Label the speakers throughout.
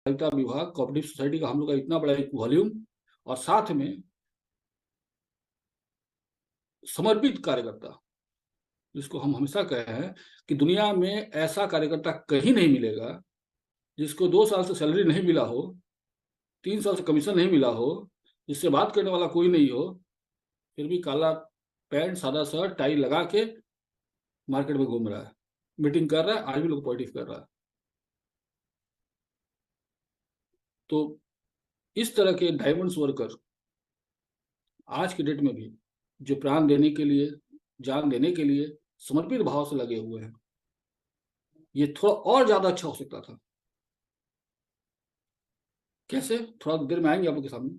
Speaker 1: सहकारिता विभाग, cooperative society का हम लोग का इतना बड़ा एक वॉल्यूम, और साथ में समर्पित कार्यकर्ता, जिसको हम हमेशा कहे हैं कि दुनिया में ऐसा कार्यकर्ता कहीं नहीं मिलेगा जिसको 2 साल से सैलरी नहीं मिला हो, 3 साल से कमीशन नहीं मिला हो, जिससे बात करने वाला कोई नहीं हो, फिर भी काला पैंट सादा शर्ट टाई लगा के मार्केट में घूम रहा है, मीटिंग कर रहा है, आज भी लोग पॉलिटिक्स कर रहा है। तो इस तरह के डायमंड्स वर्कर आज के डेट में भी जो प्राण देने के लिए, जान देने के लिए समर्पित भाव से लगे हुए हैं, ये थोड़ा और ज्यादा अच्छा हो सकता था। कैसे, थोड़ा देर में आएंगे आप लोग के सामने।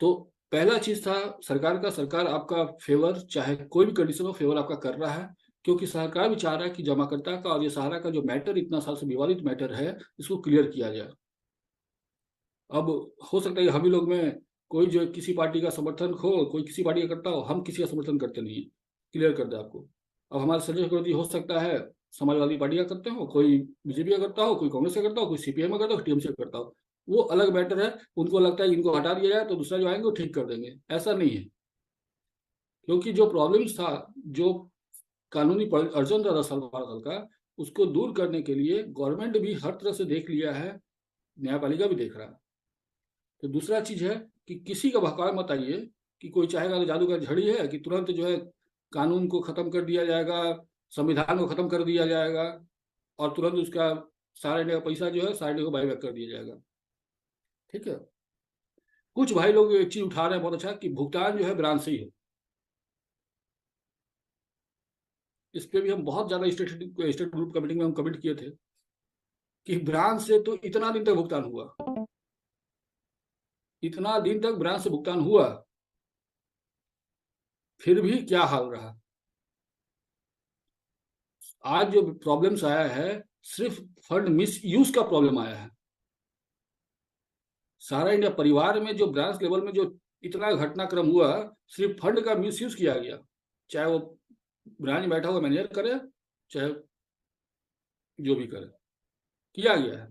Speaker 1: तो पहला चीज था सरकार का, सरकार आपका फेवर, चाहे कोई भी कंडीशन हो, फेवर आपका कर रहा है, क्योंकि सरकार भी चाह रहा है कि जमाकर्ता का और ये सहारा का जो मैटर इतना साल से विवादित मैटर है, इसको क्लियर किया जाए। अब हो सकता है हम ही लोग में कोई जो किसी पार्टी का समर्थन हो, कोई किसी पार्टी का करता हो, हम किसी का समर्थन करते नहीं है, क्लियर कर दे आपको। अब हमारे संजय चक्रवर्ती हो सकता है समाजवादी पार्टी का करते हो, कोई बीजेपी का करता हो, कोई कांग्रेस का करता हो, कोई सीपीएम का करता हो, टीएमसी का करता हो, वो अलग मैटर है। उनको लगता है कि इनको हटा दिया जाए तो दूसरा जो आएंगे वो ठीक कर देंगे, ऐसा नहीं है। क्योंकि जो प्रॉब्लम्स था, जो कानूनी अर्जन था 10 साल 12 साल का, उसको दूर करने के लिए गवर्नमेंट भी हर तरह से देख लिया है, न्यायपालिका भी देख रहा है। तो दूसरा चीज है कि किसी का बहकावे मत आइए कि कोई चाहेगा तो जादू का झड़ी है कि तुरंत जो है कानून को खत्म कर दिया जाएगा, संविधान को खत्म कर दिया जाएगा, और तुरंत उसका सारे का पैसा जो है सारे को बाईबैक कर दिया जाएगा। ठीक है, कुछ भाई लोग एक चीज उठा रहे हैं बहुत अच्छा, कि भुगतान जो है ब्रांच से ही हो। इस पे भी हम बहुत ज्यादा स्टेट ग्रुप कमेटी में हम कमिट किए थे कि ब्रांच से तो इतना दिन तक भुगतान हुआ, इतना दिन तक ब्रांच से भुगतान हुआ, फिर भी क्या हाल रहा। आज जो प्रॉब्लम्स आया है, सिर्फ फंड मिस यूज का प्रॉब्लम आया है। सारा इंडिया परिवार में जो ब्रांच लेवल में जो इतना घटनाक्रम हुआ, सिर्फ फंड का मिस यूज किया गया। चाहे वो ब्रांच में बैठा हुआ मैनेजर करे, चाहे जो भी करे, किया गया है।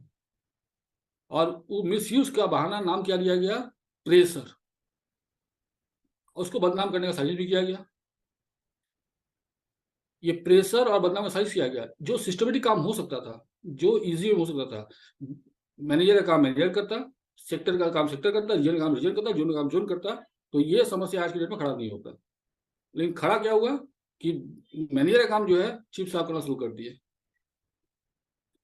Speaker 1: और वो मिस यूज का बहाना नाम क्या दिया गया, प्रेशर, उसको बदनाम करने का साजिश भी किया गया। ये प्रेशर और बदनाम का साजिश किया गया। जो सिस्टमेटिक काम हो सकता था, जो इजी हो सकता था, मैनेजर का काम मैनेजर करता, सेक्टर का काम सेक्टर करता, रीजन का काम रीजन करता, जोन का काम जोन करता, तो ये समस्या आज की डेट में खड़ा नहीं होता। लेकिन खड़ा क्या हुआ कि मैनेजर का काम जो है चीफ साहब करना शुरू कर दिए,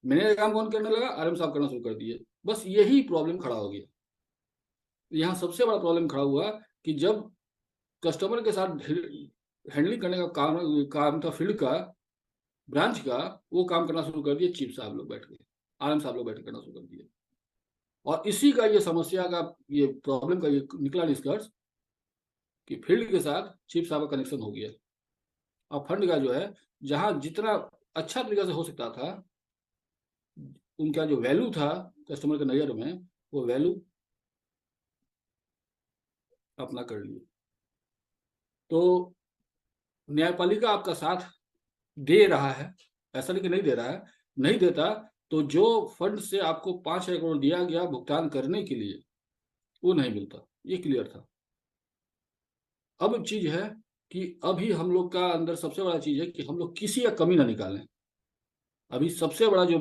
Speaker 1: मैनेजर का काम कौन करने लगा, आरएम साहब करना शुरू कर दिए। बस यही प्रॉब्लम खड़ा हो गया। यहाँ सबसे बड़ा प्रॉब्लम खड़ा हुआ कि जब कस्टमर के साथ हैंडलिंग करने का काम था फील्ड का, ब्रांच का, वो काम करना शुरू कर दिए चीफ साहब लोग बैठ के, आरएम साहब लोग बैठ के करना शुरू कर दिए। और इसी का ये समस्या का, ये प्रॉब्लम का ये निकला निष्कर्ष कि फील्ड के साथ चीफ साहब का कनेक्शन हो गया। और फंड का जो है, जहां जितना अच्छा तरीके से हो सकता था, उनका जो वैल्यू था कस्टमर के नजर में, वो वैल्यू अपना कर लिए। तो न्यायपालिका आपका साथ दे रहा है, ऐसा नहीं कि नहीं दे रहा है, नहीं देता तो जो फंड से आपको 5,000 करोड़ दिया गया भुगतान करने के लिए, वो नहीं मिलता, ये क्लियर था। अब चीज है कि अभी हम लोग का अंदर सबसे बड़ा चीज है कि हम लोग किसी का कमी ना निकालें। अभी सबसे बड़ा जो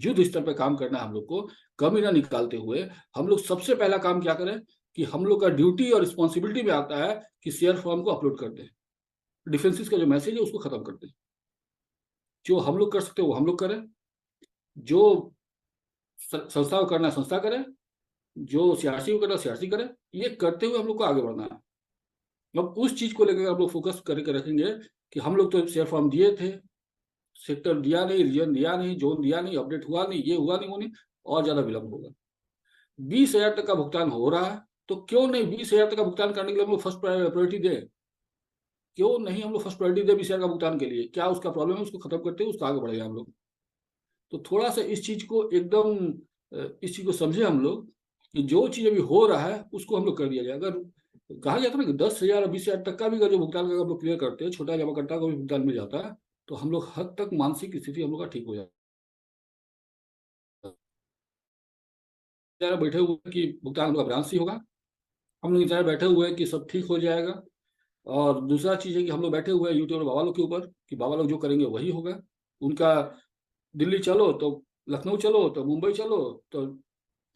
Speaker 1: युद्ध स्तर पे काम करना है हम लोग को, कमी ना निकालते हुए हम लोग सबसे पहला काम क्या करें कि हम लोग का ड्यूटी और रिस्पॉन्सिबिलिटी में आता है कि शेयर फॉर्म को अपलोड कर दें, डिफेंसिस का जो मैसेज है उसको खत्म कर दें। जो हम लोग कर सकते हैं वो हम लोग करें, जो संस्था को करना है संस्था करे, जो सीआरसी को करना है सीआरसी करे। ये करते हुए हम लोग को आगे बढ़ना है। अब उस चीज को लेकर हम लोग फोकस करके रखेंगे कि हम लोग तो शेयर फॉर्म दिए थे, सेक्टर दिया नहीं, रीजन दिया नहीं, जोन दिया नहीं, अपडेट हुआ नहीं, ये हुआ नहीं, वो नहीं, और ज्यादा विलंब होगा। 20,000 तक का भुगतान हो रहा है, तो क्यों नहीं 20,000 तक का भुगतान करने के लिए हम लोग फर्स्ट प्रायोरिटी दें? क्यों नहीं हम लोग फर्स्ट प्रायोरिटी दें 20,000 का भुगतान के लिए? क्या उसका प्रॉब्लम है, उसको खत्म करते हैं, उसको आगे बढ़ेगा हम लोग। तो थोड़ा सा इस चीज को एकदम इस चीज को समझे हम लोग कि जो चीज अभी हो रहा है उसको हम लोग कर दिया जाए। अगर कहा जाता है ना कि 10,000 और 20,000 तक का भी अगर जो भुगतान का हम लोग क्लियर करते हैं, छोटा जमाकर्ता को भी भुगतान मिल जाता है, तो हम लोग हद तक मानसिक स्थिति हम लोग का ठीक हो जाता है। इंतजार बैठे हुए हैं कि भुगतान हम लोग ब्रांच से होगा। हम लोग इंतजार बैठे हुए हैं कि सब ठीक हो जाएगा। और दूसरा चीज़ है कि हम लोग बैठे हुए हैं यूट्यूब बाबा लोग के ऊपर कि बाबा लोग जो करेंगे वही होगा उनका। दिल्ली चलो तो लखनऊ चलो तो मुंबई चलो तो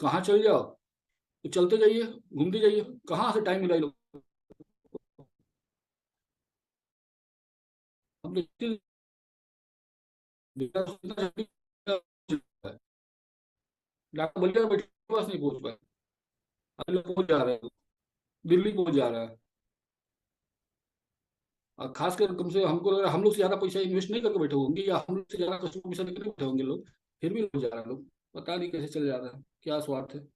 Speaker 1: कहाँ चल जाओ तो चलते जाइए, घूमते जाइए, कहाँ से टाइम मिला ये लोग। हम तो डॉक्टर बलिया बैठे पास नहीं पहुंच पाए, अभी लोग पहुंच जा रहे हैं, दिल्ली पहुंच जा रहा है। और खासकर कम से कम हमको लग रहा है हम लोग से ज्यादा पैसा इन्वेस्ट नहीं करके बैठे होंगे, या हम लोग से ज्यादा कस्टमर पैसा लेकर बैठे होंगे लोग, फिर भी लोग जा रहे हैं लोग। पता नहीं कैसे चल जा रहा है, क्या स्वार्थ है।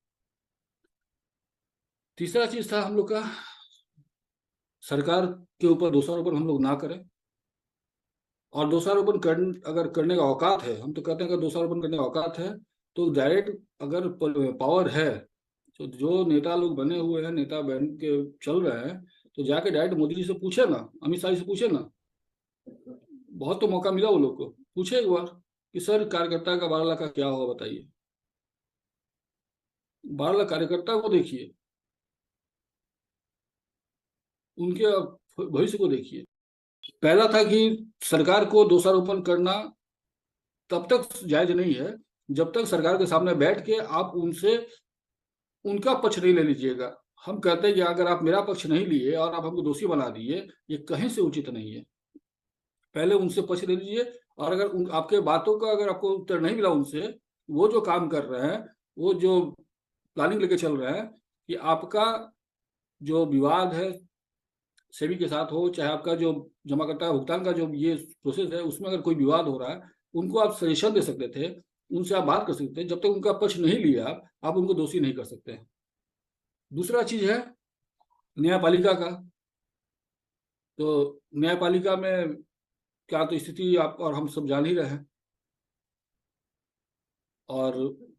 Speaker 1: तीसरा चीज था हम लोग का, सरकार के ऊपर दोषारोपण हम लोग ना करें। और दोषारोपण अगर करने का औकात है, हम तो कहते हैं अगर दोषारोपण करने का औकात है तो डायरेक्ट, अगर पावर है तो जो नेता लोग बने हुए हैं, नेता बन के चल रहे हैं, तो जाके डायरेक्ट मोदी जी से पूछे ना, अमित शाह जी से पूछे ना। बहुत तो मौका मिला वो लोग को, पूछे एक बार कि सर कार्यकर्ता का 12 लाख का क्या होगा बताइए। 12 लाख कार्यकर्ता को देखिए, उनके भविष्य को देखिए। पहला था कि सरकार को दोषारोपण करना तब तक जायज नहीं है जब तक सरकार के सामने बैठ के आप उनसे उनका पक्ष नहीं ले लीजिएगा। हम कहते हैं कि अगर आप मेरा पक्ष नहीं लिए और आप हमको दोषी बना दिए, ये कहीं से उचित नहीं है। पहले उनसे पक्ष ले लीजिए, और अगर आपके बातों का अगर आपको उत्तर नहीं मिला उनसे, वो जो काम कर रहे हैं, वो जो प्लानिंग लेके चल रहे हैं कि आपका जो विवाद है सेबी के साथ हो, चाहे आपका जो जमाकर्ता भुगतान का जो ये प्रोसेस है उसमें अगर कोई विवाद हो रहा है, उनको आप सजेशन दे सकते थे, उनसे आप बात कर सकते थे। जब तक उनका पक्ष नहीं लिया आप उनको दोषी नहीं कर सकते। दूसरा चीज है न्यायपालिका का। तो न्यायपालिका में क्या तो स्थिति आप और हम सब जान ही रहे हैं। और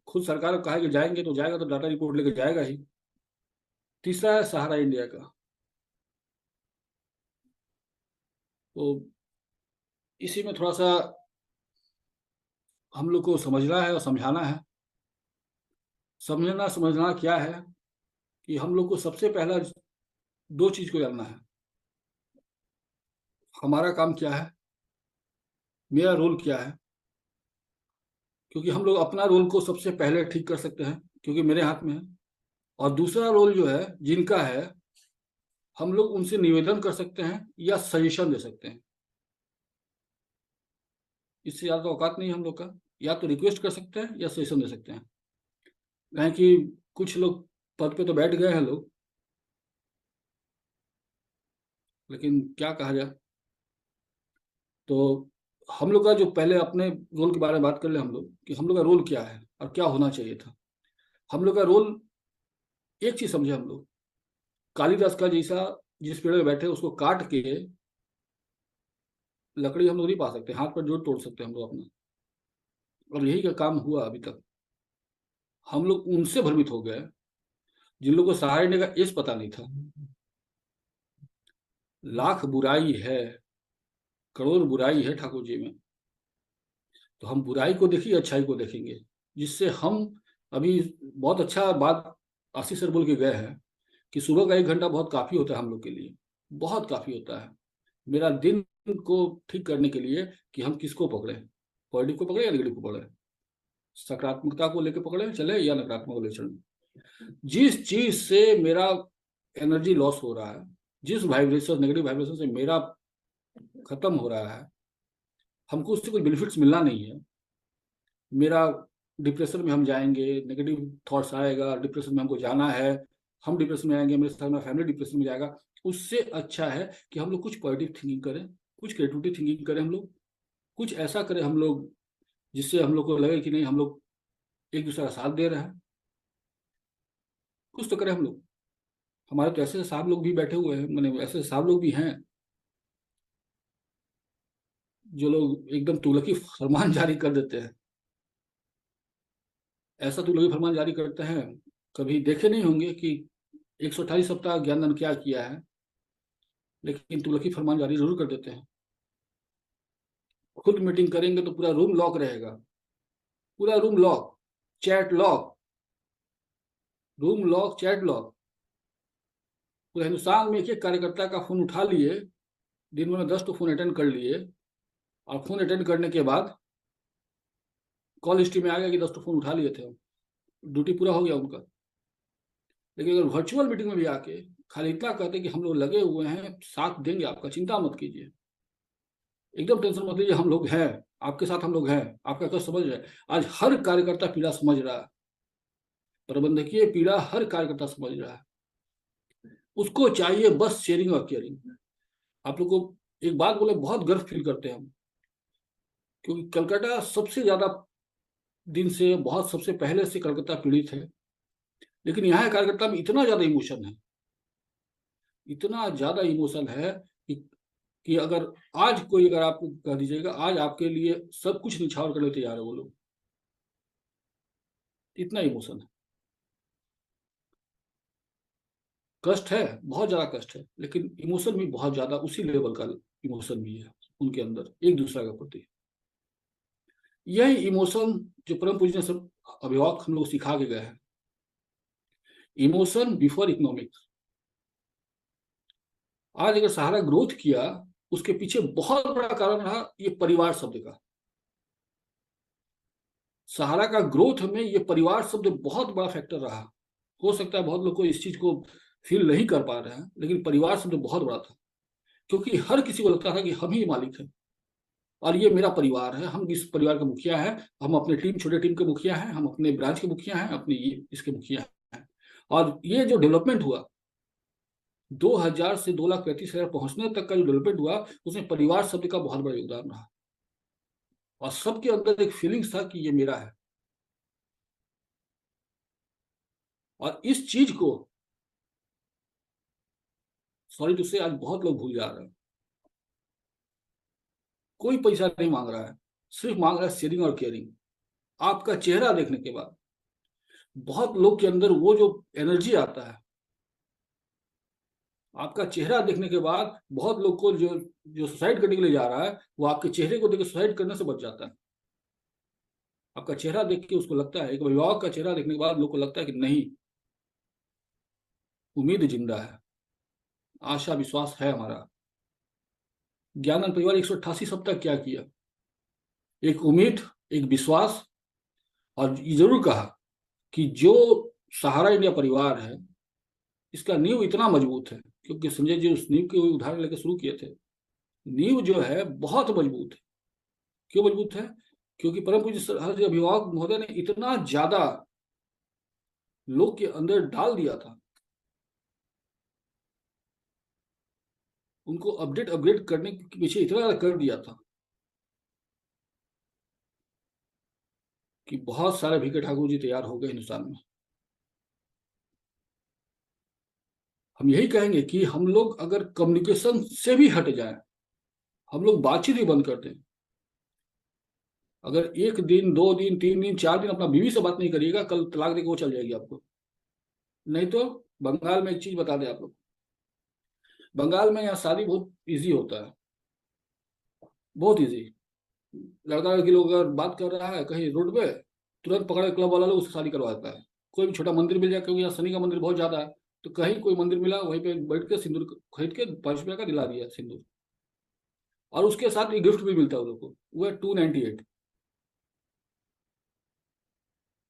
Speaker 1: खुद सरकार को कहा है कि जाएंगे तो जाएगा, तो डाटा रिपोर्ट लेकर जाएगा ही। तीसरा है सहारा इंडिया का। तो इसी में थोड़ा सा हम लोग को समझना है और समझाना है। समझना समझना क्या है कि हम लोग को सबसे पहला दो चीज को जानना है। हमारा काम क्या है, मेरा रोल क्या है। क्योंकि हम लोग अपना रोल को सबसे पहले ठीक कर सकते हैं, क्योंकि मेरे हाथ में है। और दूसरा रोल जो है जिनका है, हम लोग उनसे निवेदन कर सकते हैं या सजेशन दे सकते हैं। इससे ज्यादा तो औकात नहीं है हम लोग का। या तो रिक्वेस्ट कर सकते हैं या सजेशन दे सकते हैं। कहें कि कुछ लोग पद पे तो बैठ गए हैं लोग, लेकिन क्या कहा जाए। तो हम लोग का जो पहले अपने रोल के बारे में बात कर ले हम लोग कि हम लोग का रोल क्या है और क्या होना चाहिए था। हम लोग का रोल, एक चीज समझे हम लोग, कालिदास का जैसा जिस पेड़ में बैठे उसको काट के लकड़ी हम लोग नहीं पा सकते, हाथ पर जोड़ तोड़ सकते हम लोग अपना। और यही का काम हुआ अभी तक। हम लोग उनसे भ्रमित हो गए जिन लोगों को सहारने का इस पता नहीं था। लाख बुराई है, करोड़ बुराई है ठाकुर जी में। तो हम बुराई को देखिए, अच्छाई को देखेंगे, जिससे हम अभी बहुत अच्छा बात आशीष सर बोल के गए हैं कि सुबह का 1 घंटा बहुत काफी होता है हम लोग के लिए, बहुत काफी होता है मेरा दिन को ठीक करने के लिए कि हम किसको पकड़े, पॉजिटिव को पकड़े या नेगेटिव को पकड़े, सकारात्मकता को लेकर पकड़े चले या नकारात्मक को लेकर चले। जिस चीज से मेरा एनर्जी लॉस हो रहा है, जिस वाइब्रेशन नेगेटिव वाइब्रेशन से मेरा खत्म हो रहा है, हमको उससे कुछ बेनिफिट्स मिलना नहीं है। मेरा डिप्रेशन में हम जाएंगे, नेगेटिव थॉट्स आएगा, डिप्रेशन में हमको जाना है, हम डिप्रेशन में आएंगे, मेरे साथ में फैमिली डिप्रेशन में जाएगा। उससे अच्छा है कि हम लोग कुछ पॉजिटिव थिंकिंग करें, कुछ क्रिएटिविटी थिंकिंग करें, हम लोग कुछ ऐसा करें हम लोग जिससे हम लोग को लगे कि नहीं हम लोग एक दूसरे का साथ दे रहे हैं। कुछ तो करें हम लोग। हमारे तो ऐसे साहब लोग भी बैठे हुए हैं, मैंने ऐसे साहब लोग भी हैं जो लोग एकदम तुगलकी फरमान जारी कर देते हैं। ऐसा तुगलकी फरमान जारी करते हैं, कभी देखे नहीं होंगे कि 128 सप्ताह ज्ञानदान क्या किया है, लेकिन तुगलकी फरमान जारी जरूर कर देते हैं। खुद मीटिंग करेंगे तो पूरा रूम लॉक रहेगा, पूरा room lock, chat lock, room lock, chat lock, पूरे हिंदुस्तान में एक एक कार्यकर्ता का फोन उठा लिए, दिन में 10 तो फोन अटेंड कर लिए, और फोन अटेंड करने के बाद कॉल हिस्ट्री में आ गया कि 10 तो फोन उठा लिए थे हम, ड्यूटी पूरा हो गया उनका। लेकिन अगर वर्चुअल मीटिंग में भी आके खाली इतना कहते कि हम लोग लगे हुए हैं, साथ देंगे आपका, चिंता मत कीजिए, एकदम टेंशन मत लीजिए, हम लोग हैं आपके साथ, हम लोग हैं, आपका कष्ट समझ रहे हैं। आज हर कार्यकर्ता पीड़ा समझ रहा है, प्रबंधकीय पीड़ा हर कार्यकर्ता समझ रहा है। उसको चाहिए बस शेयरिंग और केयरिंग। आप लोग को एक बात बोले, बहुत गर्व फील करते हैं हम, क्योंकि कलकत्ता सबसे ज्यादा दिन से, बहुत सबसे पहले से कलकत्ता पीड़ित है। लेकिन यहाँ के कार्यकर्ता में इतना ज्यादा इमोशन है, इतना ज्यादा इमोशन है कि अगर आज कोई, अगर आपको कह दीजिएगा आज आपके लिए सब कुछ निछावर करने तैयार है वो लोग, इतना इमोशन है। कष्ट है, बहुत ज्यादा कष्ट है, लेकिन इमोशन भी बहुत ज्यादा उसी लेवल का इमोशन भी है उनके अंदर एक दूसरे के प्रति। यही इमोशन जो परम पूज्य सब अभिभावक हम लोग सिखा के गए हैं, इमोशन बिफोर इकोनॉमिक्स। आज अगर सहारा ग्रोथ किया, उसके पीछे बहुत बड़ा कारण रहा ये परिवार शब्द का। सहारा का ग्रोथ में ये परिवार शब्द बहुत बड़ा फैक्टर रहा। हो सकता है बहुत लोग को इस चीज को फील नहीं कर पा रहे हैं, लेकिन परिवार शब्द बहुत बड़ा था, क्योंकि हर किसी को लगता था कि हम ही मालिक हैं और ये मेरा परिवार है, हम इस परिवार के मुखिया हैं, हम अपने टीम, छोटे टीम के मुखिया हैं, हम अपने ब्रांच के मुखिया हैं, अपने ये इसके मुखिया हैं। और ये जो डेवलपमेंट हुआ 2000 से 2,35,000 पहुंचने तक का जो डेवलपमेंट हुआ, उसमें परिवार शब्द का बहुत बड़ा योगदान रहा। और सबके अंदर एक फीलिंग्स था कि ये मेरा है। और इस चीज को, सॉरी टू से, आज बहुत लोग भूल जा रहे हैं। कोई पैसा नहीं मांग रहा है, सिर्फ मांग रहा है शेयरिंग और केयरिंग। आपका चेहरा देखने के बाद बहुत लोग के अंदर वो जो एनर्जी आता है, आपका चेहरा देखने के बाद बहुत लोग को जो जो सुसाइड करने के लिए जा रहा है, वो आपके चेहरे को देख के सुसाइड करने से बच जाता है। आपका चेहरा देख के उसको लगता है, एक अभिभावक का चेहरा देखने के बाद लोग को लगता है कि नहीं, उम्मीद जिंदा है, आशा विश्वास है हमारा। ज्ञानंद परिवार 188 सप्ताह क्या किया, एक उम्मीद, एक विश्वास। और ये जरूर कहा कि जो सहारा इंडिया परिवार है, इसका नींव इतना मजबूत है, क्योंकि संजय जी उस नींव के उदाहरण लेकर शुरू किए थे। नींव जो है बहुत मजबूत है। क्यों मजबूत है? क्योंकि परम पूज्य हर अभिभावक महोदय ने इतना ज्यादा लोग के अंदर डाल दिया था, उनको अपडेट अपग्रेड करने के पीछे इतना ज्यादा कर दिया था कि बहुत सारे भिके ठाकुर जी तैयार हो गए हिंदुस्तान में। हम यही कहेंगे कि हम लोग अगर कम्युनिकेशन से भी हट जाए, हम लोग बातचीत ही बंद कर दें, अगर एक दिन, 2 दिन, 3 दिन, 4 दिन अपना बीवी से बात नहीं करिएगा, कल तलाक देके वो चल जाएगी आपको। नहीं तो बंगाल में एक चीज बता दें आप लोग, बंगाल में यहाँ शादी बहुत इजी होता है, बहुत इजी। लड़का लड़की लोग अगर बात कर रहा है कहीं रोड पे, तुरंत पकड़ के क्लब वाला लोग उससे शादी करवा देता है। कोई भी छोटा मंदिर मिल जाए, क्योंकि यहाँ शनि का मंदिर बहुत ज्यादा है, तो कहीं कोई मंदिर मिला, वहीं पे बैठ के सिंदूर खरीद के 5 रुपया का दिला दिया सिंदूर। और उसके साथ एक गिफ्ट भी मिलता है उन लोग को, वो है 298,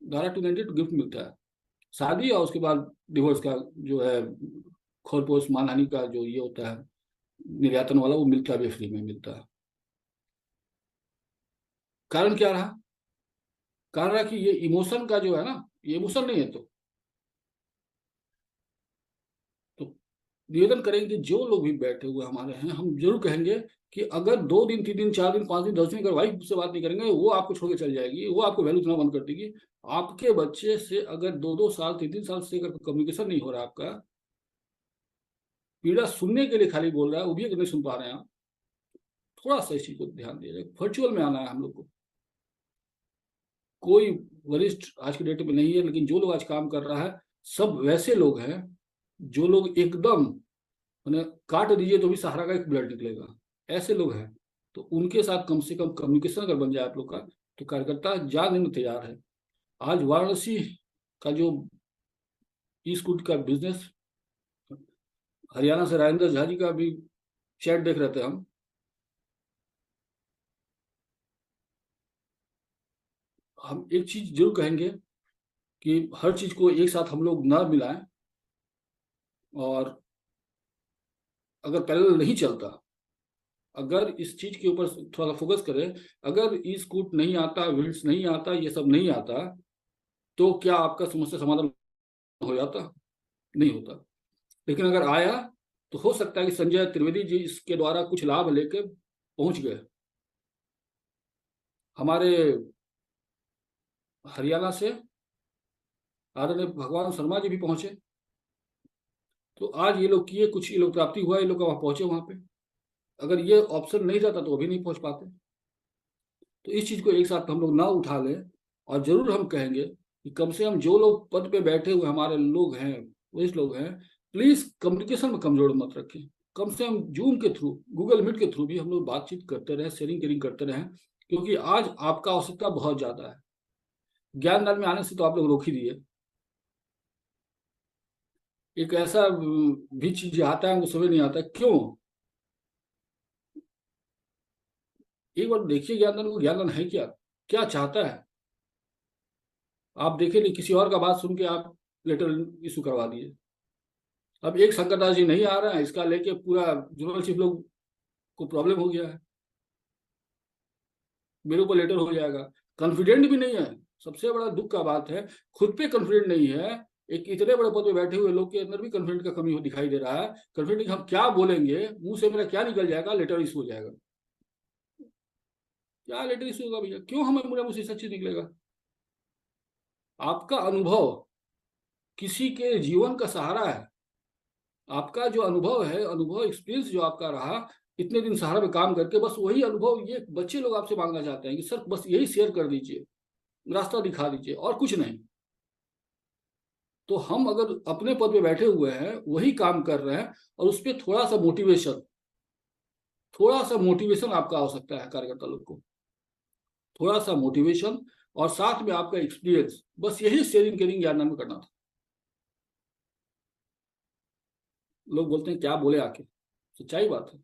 Speaker 1: 12,298 गिफ्ट मिलता है। शादी और उसके बाद डिवोर्स का जो है, खरपोश मानहानि का जो ये होता है निर्यातन वाला, वो मिलता भी फ्री में मिलता है। कारण क्या रहा? कारण रहा कि ये इमोशन का जो है ना, ये इमोशन नहीं है। तो निवेदन करेंगे कि जो लोग भी बैठे हुए हमारे हैं, हम जरूर कहेंगे कि अगर 2 दिन, 3 दिन, 4 दिन, 5 दिन, 10 दिन अगर वाइफ से बात नहीं करेंगे, वो आपको छोड़ के चल जाएगी, वो आपको वैल्यू देना बंद कर देगी। आपके बच्चे से अगर 2-2 साल, 3-3 साल से अगर कम्युनिकेशन नहीं हो रहा आपका, पीड़ा सुनने के लिए खाली बोल रहा है, वो भी अगर नहीं सुन पा रहे हैं आप, थोड़ा सा इस चीज को ध्यान दिया। वर्चुअल में आना है हम लोग को। कोई वरिष्ठ आज की डेट में नहीं है, लेकिन जो लोग आज काम कर रहा है, सब वैसे लोग हैं जो लोग एकदम, मैंने काट दीजिए तो भी सहारा का एक ब्लड निकलेगा, ऐसे लोग हैं। तो उनके साथ कम से कम कम्युनिकेशन अगर बन जाए आप लोग का, तो कार्यकर्ता जाने में तैयार है। आज वाराणसी का जो ई स्कूटर का बिजनेस, हरियाणा से राजेंद्र झा जी का भी चैट देख रहे थे हम एक चीज जरूर कहेंगे कि हर चीज को एक साथ हम लोग ना मिलाएं, और अगर पैरेलल नहीं चलता, अगर इस चीज के ऊपर थोड़ा सा फोकस करें, अगर ई स्कूट नहीं आता, व्हील्स नहीं आता, ये सब नहीं आता, तो क्या आपका समस्या समाधान हो जाता? नहीं होता। लेकिन अगर आया, तो हो सकता है कि संजय त्रिवेदी जी इसके द्वारा कुछ लाभ लेके पहुंच गए। हमारे हरियाणा से आदरणीय भगवान शर्मा जी भी पहुंचे, तो आज ये लोग किए, कुछ ये लोग प्राप्ति हुआ, ये लोग वहां पहुंचे वहां पे। अगर ये ऑप्शन नहीं रहता तो अभी नहीं पहुंच पाते। तो इस चीज को एक साथ हम लोग ना उठा लें, और जरूर हम कहेंगे कि कम से कम जो लोग पद पे बैठे हुए हमारे लोग हैं, वरिष्ठ लोग हैं, प्लीज कम्युनिकेशन में कमजोर मत रखें। कम से कम जूम के थ्रू, गूगल मीट के थ्रू भी हम लोग बातचीत करते रहे, शेयरिंग केयरिंग करते रहे, क्योंकि आज आपका आवश्यकता बहुत ज्यादा है। ज्ञान दान में आने से तो आप लोग रोक ही दिए। एक ऐसा भी चीज आता है, हमको समझ नहीं आता क्यों। एक बार देखिए ज्ञानदान को, ज्ञानदान है क्या, क्या चाहता है। आप देखे नहीं, किसी और का बात सुन के आप लेटर इशू करवा दिए। अब एक शंकर दास जी नहीं आ रहा है, इसका लेके पूरा जूनियर लोग को प्रॉब्लम हो गया है, मेरे ऊपर लेटर हो जाएगा। कॉन्फिडेंट भी नहीं है, सबसे बड़ा दुख का बात है, खुद पे कॉन्फिडेंट नहीं है। एक इतने बड़े पद पे बैठे हुए लोग के अंदर भी कॉन्फिडेंट का कमी दिखाई दे रहा है। कॉन्फिडेंट हम क्या बोलेंगे, मुंह से मेरा क्या निकल जाएगा, लेटर इशू हो जाएगा। क्या लेटर इशू होगा भैया? क्यों हमें मेरा मुंह से सच निकलेगा? आपका अनुभव किसी के जीवन का सहारा है। आपका जो अनुभव है, अनुभव एक्सपीरियंस जो आपका रहा इतने दिन सहारा में काम करके, बस वही अनुभव ये बच्चे लोग आपसे मांगना चाहते हैं कि सर बस यही शेयर कर दीजिए, रास्ता दिखा दीजिए, और कुछ नहीं। तो हम अगर अपने पद पे बैठे हुए हैं, वही काम कर रहे हैं, और उस पर थोड़ा सा मोटिवेशन, थोड़ा सा मोटिवेशन आपका आवश्यकता है कार्यकर्ता लोग को, थोड़ा सा मोटिवेशन, और साथ में आपका एक्सपीरियंस, बस यही शेयरिंग केयरिंग ज्ञान में करना था। लोग बोलते हैं क्या बोले आके, सच्चाई बात है।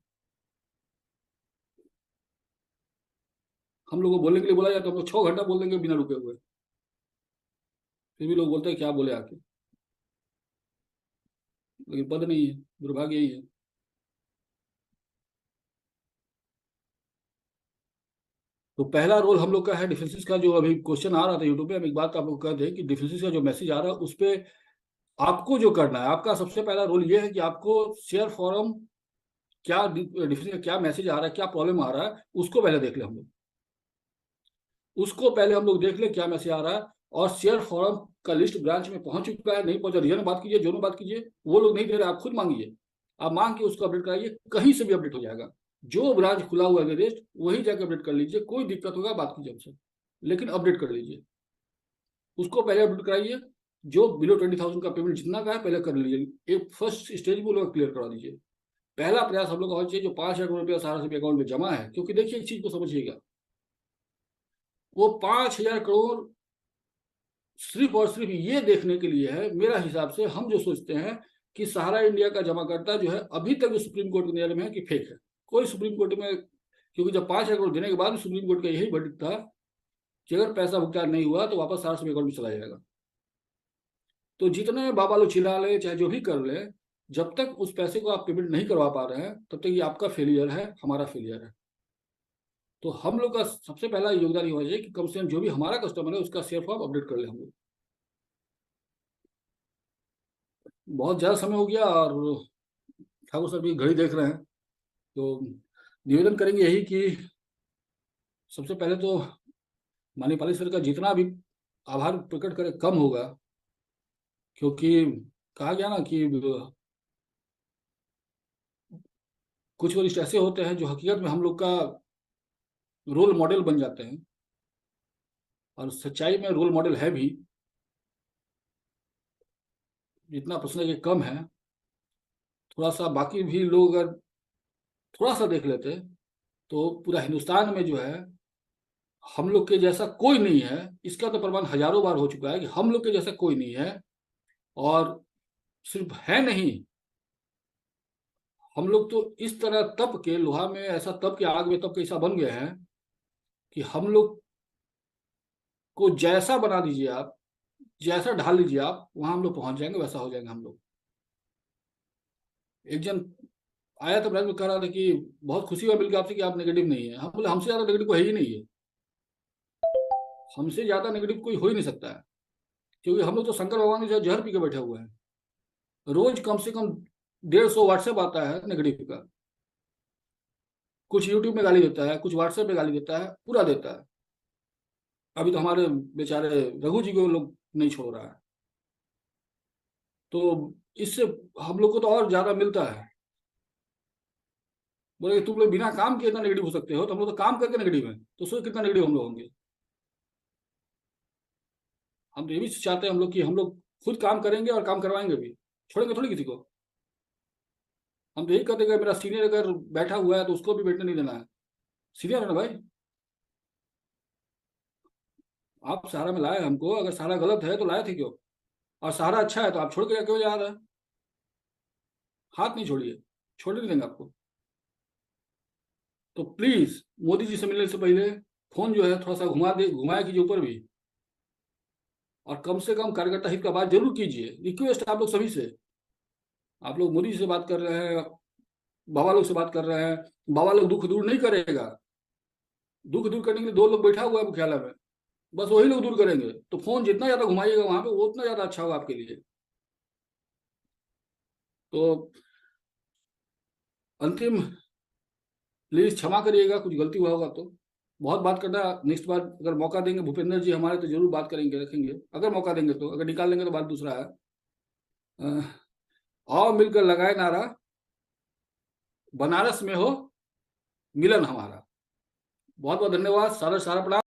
Speaker 1: हम लोगों को बोलने के लिए बोला जाता है, हम लोग 6 घंटा बोल देंगे बिना रुके हुए, फिर भी लोग बोलते हैं क्या बोले आके। लेकिन पद नहीं है, दुर्भाग्य यही है। तो पहला रोल हम लोग का है डिफेंसिस का। जो अभी क्वेश्चन आ रहा था यूट्यूब पे, हम एक बात आपको कह दें कि डिफेंसिस का जो मैसेज आ रहा है, उस पर आपको जो करना है, आपका सबसे पहला रोल ये है कि आपको शेयर फॉरम, क्या डिफेंसिस का क्या मैसेज आ रहा है, क्या प्रॉब्लम आ रहा है, उसको पहले देख ले हम लोग। उसको पहले हम लोग देख ले क्या मैसेज आ रहा है। और शेयर फॉरम का लिस्ट ब्रांच में पहुंच चुका है, नहीं पहुंचा, रीजन में बात कीजिए, जोन में बात कीजिए, वो लोग नहीं दे रहे, आप खुद मांगिए। आप मांग के उसको अपडेट कराइए, कहीं से भी अपडेट हो जाएगा। जो ब्रांच खुला हुआ है लिस्ट, वही जाकर अपडेट कर लीजिए, कोई दिक्कत होगा बात कीजिए हमसे, लेकिन अपडेट कर लीजिए। उसको पहले अपडेट कराइए। जो बिलो 20,000 का पेमेंट जितना का है पहले कर लीजिए, एक फर्स्ट स्टेज वो लोग क्लियर करा दीजिए। पहला प्रयास हम लोग का होना चाहिए, जो 5,000 रुपया सारा से अकाउंट में जमा है, क्योंकि देखिए एक चीज को समझिएगा, वो 5,000 करोड़ सिर्फ और सिर्फ ये देखने के लिए है, मेरा हिसाब से हम जो सोचते हैं कि सहारा इंडिया का जमाकर्ता जो है अभी तक जो सुप्रीम कोर्ट के निर्णय में है कि फेक है। कोई सुप्रीम कोर्ट में, क्योंकि जब 5,000 करोड़ देने के बाद भी सुप्रीम कोर्ट का यही वर्डिक्ट था कि अगर पैसा भुगतान नहीं हुआ तो वापस सारा अकाउंट में चला जाएगा। तो जितने बाबा लोग चिल्ला ले, चाहे जो भी कर ले, जब तक उस पैसे को आप पेमेंट नहीं करवा पा रहे हैं, तब तक ये आपका फेलियर है, हमारा फेलियर है। तो हम लोग का सबसे पहला योगदान ये होना चाहिए कि कम से कम जो भी हमारा कस्टमर है उसका शेयर फॉर्म अपडेट कर ले हम लोग। बहुत ज्यादा समय हो गया, और ठाकुर सर भी घड़ी देख रहे हैं, तो निवेदन करेंगे यही कि सबसे पहले तो माननीय पाली सर का जितना भी आभार प्रकट करे कम होगा, क्योंकि कहा गया ना कि कुछ वरिष्ठ ऐसे होते हैं जो हकीकत में हम लोग का रोल मॉडल बन जाते हैं, और सच्चाई में रोल मॉडल है भी। जितना प्रश्न ये कम है, थोड़ा सा बाकी भी लोग अगर थोड़ा सा देख लेते, तो पूरा हिंदुस्तान में जो है हम लोग के जैसा कोई नहीं है। इसका तो प्रमाण हजारों बार हो चुका है कि हम लोग के जैसा कोई नहीं है। और सिर्फ है नहीं, हम लोग तो इस तरह तप के, लोहा में ऐसा तप के, आग में तप के ऐसा बन गए हैं कि हम लोग को जैसा बना दीजिए आप, जैसा ढाल लीजिए आप, वहां हम लोग पहुंच जाएंगे, वैसा हो जाएंगे हम लोग। एक जन आया तो ब्रांच में कह रहा था कि बहुत खुशी हुआ मिलकर आपसे कि आप नेगेटिव नहीं है। हम बोले हमसे ज्यादा नेगेटिव कोई है ही नहीं है, हमसे ज्यादा नेगेटिव कोई हो ही नहीं सकता है। क्योंकि हम लोग तो शंकर भगवान के साथ जहर पी के बैठे हुए हैं। रोज कम से कम 150 व्हाट्सएप आता है नेगेटिव का। कुछ यूट्यूब में गाली देता है, कुछ व्हाट्सएप में गाली देता है, पूरा देता है। अभी तो हमारे बेचारे रघु जी को लोग नहीं छोड़ रहा है। तो इससे हम लोग को तो और ज्यादा मिलता है। बोले तुम लोग बिना काम किए इतना नेगेटिव हो सकते हो, तो हम लोग तो काम करके नेगेटिव है, तो सोच कितना नेगेटिव हम लोग होंगे। हम तो ये भी चाहते हैं हम लोग कि हम लोग खुद काम करेंगे और काम करवाएंगे भी, छोड़ेंगे थोड़ी किसी को। हम तो यही कहते हैं कि मेरा सीनियर अगर बैठा हुआ है तो उसको भी बैठने नहीं देना है। सीनियर है ना भाई। आप सहारा में लाए हमको, अगर सहारा गलत है तो लाए थे क्यों? और सहारा अच्छा है तो आप छोड़ के क्यों जा रहे हैं? हाथ नहीं छोड़िए, छोड़ने नहीं देंगे आपको। तो प्लीज मोदी जी से मिलने से पहले फोन जो है थोड़ा सा घुमाया कीजिए ऊपर भी। और कम से कम कार्यकर्ता हित का बात जरूर कीजिए, रिक्वेस्ट आप लोग सभी से। आप लोग मोदी जी से बात कर रहे हैं, बाबा लोग से बात कर रहे हैं, बाबा लोग दुख दूर नहीं करेगा। दुख दूर करने के लिए 2 लोग बैठा हुआ है मुख्यालय में, बस वही लोग दूर करेंगे। तो फोन जितना ज्यादा घुमाइएगा वहां पे, वो उतना ज्यादा अच्छा होगा आपके लिए। तो अंतिम, प्लीज क्षमा करिएगा कुछ गलती हुआ होगा तो। बहुत बात करना, नेक्स्ट बार अगर मौका देंगे भूपेंद्र जी हमारे तो जरूर बात करेंगे, रखेंगे अगर मौका देंगे तो। अगर निकाल देंगे तो बात दूसरा है। अ, आओ मिलकर लगाए नारा, बनारस में हो मिलन हमारा। बहुत बहुत धन्यवाद, सारा सारा प्रणाम।